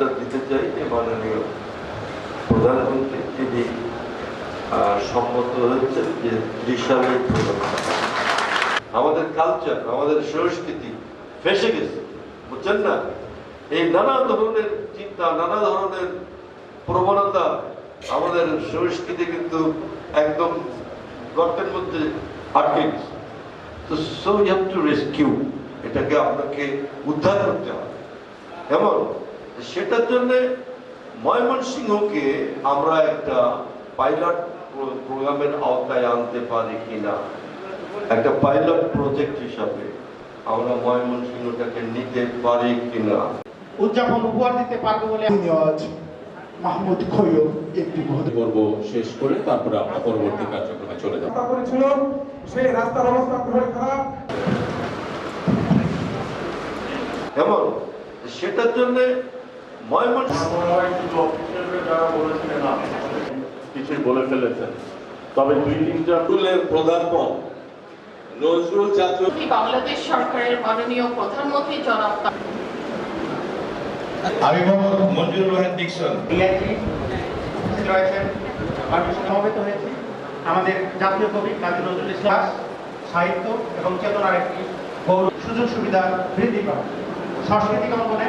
ধন্যবাদটা দিতে চাই যে মাননীয় প্রধানমন্ত্রী তিনি সম্মত হয়েছেন যে ত্রিশালের আমাদের কালচার, আমাদের সংস্কৃতি ফেসে গেছে, বুঝছেন না? এই নানা ধরনের চিন্তা, নানা ধরনের প্রবণতা আমাদের সংস্কৃতি কিন্তু একদম গর্তের মধ্যে আটকে গেছে। তো so you have to rescue, এটাকে আপনাকে উদ্ধার করতে হবে। এবং সেটার জন্য ময়মনসিংহকে আমরা একটা পাইলট প্রোগ্রামের আওতায় আনতে পারি কিনা, একটা পাইলট প্রজেক্ট হিসাবে আমরা ময়মনসিংহটাকে নিতে পারি কিনা, উদযাপন উপহার দিতে পারবো বলে আজ মাহমুদ খৈয়ব একটি পর্ব শেষ করে তারপরে আমরা পরবর্তী কার্যক্রমে চলে যাব। করেছিল সেই রাস্তার অবস্থা খুবই খারাপ, এবং সেটার জন্য কিছু বলে ফেলেছেন, তবে দুই তিনটা স্কুলের প্রধানপদ নজরুল জাতীয় বাংলাদেশ সরকারের মাননীয় প্রধানমন্ত্রী জনাব আমি মোহাম্মদ মঞ্জুরুর রহমান ডিকসন রয়েছেন সমবেত হয়েছে আমাদের জাতীয় কবি কাজী নজরুল ইসলাম সাহিত্য এবং চেতনার একটি গৌরব সুযোগ সুবিধা বৃদ্ধি করা সাংস্কৃতিক অঙ্গনে